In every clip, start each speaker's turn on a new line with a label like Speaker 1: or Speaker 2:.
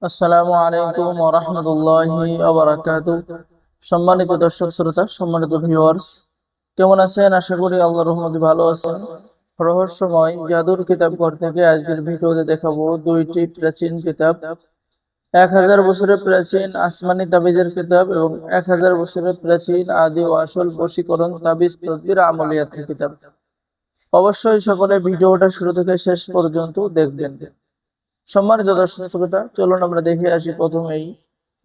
Speaker 1: আসসালামু আলাইকুম ওয়া রাহমাতুল্লাহি ওয়া বারাকাতুহু। সম্মানিত দর্শক শ্রোতা, সম্মানিত ভিউয়ার্স, কেমন আছেন? আশা করি আল্লাহর রহমতে ভালো আছেন। রহস্যময় জাদুর কিতাব ঘর থেকে আজকের ভিডিওতে দেখাবো দুইটি প্রাচীন কিতাব, 1000 বছরের প্রাচীন আসমানি তাবিজের কিতাব এবং 1000 বছরের প্রাচীন আদি ও আসল বশীকরণ তাবিজ তদবির আমলিয়াতের কিতাব। অবশ্যই সকলে ভিডিওটা শুরু থেকে শেষ পর্যন্ত দেখবেন। সম্মানিত দর্শক শ্রোতা, চলুন আমরা দেখে আসি প্রথমেই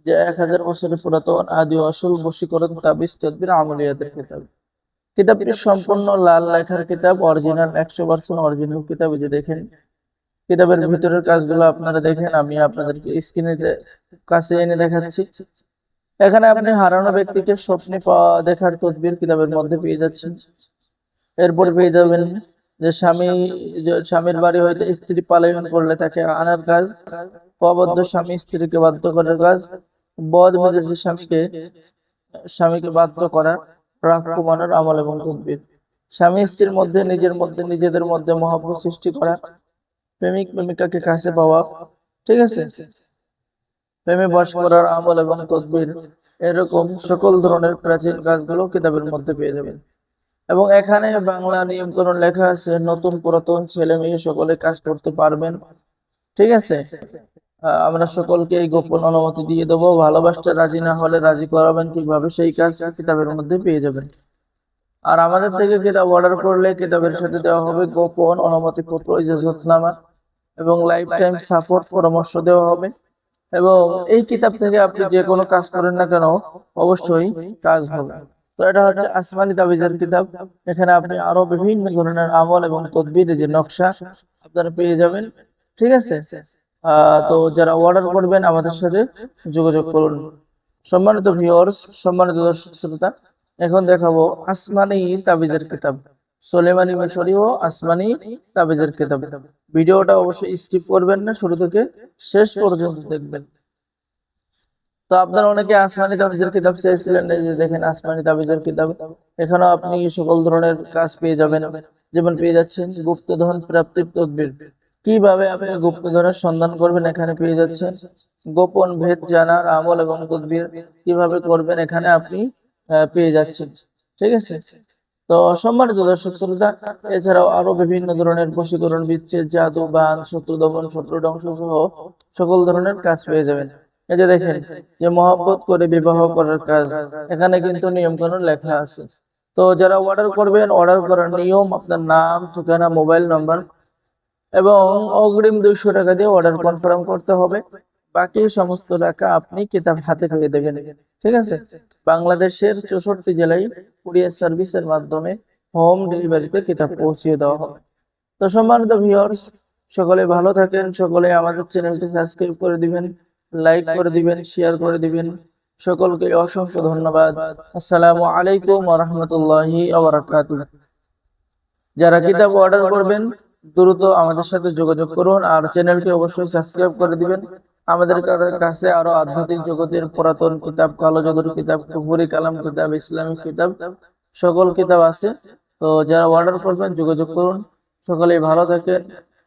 Speaker 1: যে 1000 বছরের পুরাতন আদি ও আসল বশীকরণ তাবিজ তদবির আমলিয়াতের কিতাব। কিতাবটি সম্পূর্ণ লাল লেখার কিতাব, অরিজিনাল 100% অরিজিনাল কিতাব। এই যে দেখেন কিতাবের ভিতরের কাজগুলো আপনারা দেখেন, আমি আপনাদেরকে স্ক্রিনে কাছে এনে দেখাচ্ছি। এখানে আপনি হারানো ব্যক্তিকে স্বপ্নে পাওয়া দেখার তদবির কিতাবের মধ্যে পেয়ে যাচ্ছেন। এরপর পেয়ে যাবেন যে স্বামীর বাড়ি হইতে স্ত্রী পলায়ন করলে তাকে আনার কাজ, অবাধ্য স্বামী স্ত্রীকে বাধ্য করার কাজ, বদ মেজাজি স্বামীকে বাধ্য করা, রাগ কমানোর আমল এবং তদবির, স্বামী স্ত্রীর মধ্যে নিজেদের মধ্যে মহব্বত সৃষ্টি করা, প্রেমিক প্রেমিকাকে কাছে পাওয়া, ঠিক আছে, প্রেমে বশ করার আমল এবং তদবির, এরকম সকল ধরনের প্রাচীন কাজগুলো কিতাবের মধ্যে পেয়ে যাবেন। এবং এখানে বাংলা নিয়মকানুন লেখা আছে, নতুন পুরাতন ছেলে মেয়ে সকলে কাজ করতে পারবেন, ঠিক আছে। আমরা সকলকে এই গোপন অনুমতি দিয়ে দেবো। ভালোবাসতে রাজি না হলে রাজি করাবেন কিভাবে, সেই কাজ কিতাবের মধ্যে পেয়ে যাবেন। আর আমাদের থেকে কিতাব অর্ডার করলে কিতাবের সাথে দেওয়া হবে গোপন অনুমতি পত্র, ইজাজতনামা এবং লাইফ টাইম সাপোর্ট পরামর্শ দেওয়া হবে। এবং এই কিতাব থেকে আপনি যে কোনো কাজ করেন না কেন, অবশ্যই কাজ হবে। তো এটা হচ্ছে আসমানি তাবিজের কিতাব। এখানে আপনি আরো বিভিন্ন ধরনের আমল এবং তদবির যে নকশা আপনারা পেয়ে যাবেন, ঠিক আছে। তো যারা অর্ডার করবেন আমাদের সাথে যোগাযোগ করুন। সম্মানিত ভিউয়ার্স, সম্মানিত দর্শক শ্রোতা, এখন দেখাবো আসমানি তাবিজের কিতাব, সুলেমানি মিশরি ও আসমানি তাবিজের কিতাব। ভিডিওটা অবশ্যই স্কিপ করবেন না, শুরু থেকে শেষ পর্যন্ত দেখবেন। তো আপনারা অনেকে আসমানি তাবিজের কিতাব চেয়েছিলেন, এই যে দেখেন আসমানি তাবিজের কিতাব। এখানেও আপনি সকল ধরনের কাজ পেয়ে যাবেন, যেমন পেয়ে যাচ্ছেন গুপ্তধন প্রাপ্তির তদবির, কিভাবে আপনি গুপ্তধনের সন্ধান করবেন এখানে পেয়ে যাচ্ছেন। গোপন ভেদ জানার আমল এবং তদবির কিভাবে করবেন এখানে আপনি পেয়ে যাচ্ছেন, ঠিক আছে। তো সম্মানিত দর্শক শ্রোতা, এছাড়াও আরো বিভিন্ন ধরনের বশীকরণ, বিচ্ছেদ, জাদু, বান, শত্রু দমন, শত্রু ধ্বংস সহ সকল ধরনের কাজ পেয়ে যাবেন। এই যে দেখেন যে মহব্বত করে বিবাহ করার কাজ, এখানে কিন্তু নিয়ম কানুন লেখা আছে। তো যারা অর্ডার করবেন, অর্ডার করার নিয়ম, আপনার নাম, ঠিকানা, মোবাইল নাম্বার এবং অগ্রিম 200 টাকা দিয়ে অর্ডার কনফার্ম করতে হবে। বাকি সমস্ত টাকা আপনি কিতাব হাতে পেয়ে দেবেন, ঠিক আছে। বাংলাদেশের 64 জেলায় কুরিয়ার সার্ভিসের মাধ্যমে হোম ডেলিভারিতে কিতাব পৌঁছিয়ে দেওয়া হবে। তো সম্মানিত ভিউয়ার্স, সকলে ভালো থাকেন, সকলে আমাদের চ্যানেলটি সাবস্ক্রাইব করে দিবেন, লাইক করে দিবেন, শেয়ার করে দিবেন। সকলকে অসংখ্য ধন্যবাদ। আসসালামু আলাইকুম ওয়া রাহমাতুল্লাহি ওয়া বারাকাতুহু। যারা কিতাব অর্ডার করবেন দ্রুত আমাদের সাথে যোগাযোগ করুন, আর চ্যানেলটি অবশ্যই সাবস্ক্রাইব করে দিবেন। আমাদের কাছে আরো আধ্যাত্মিক জগতের পুরাতন কিতাব, কালো জাদুর কিতাব, কুফরি কালাম কিতাব, ইসলামিক কিতাব, সকল কিতাব আছে। তো যারা অর্ডার করবেন যোগাযোগ করুন। সকলেই ভালো থাকেন।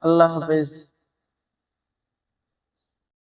Speaker 1: আল্লাহ হাফেজ।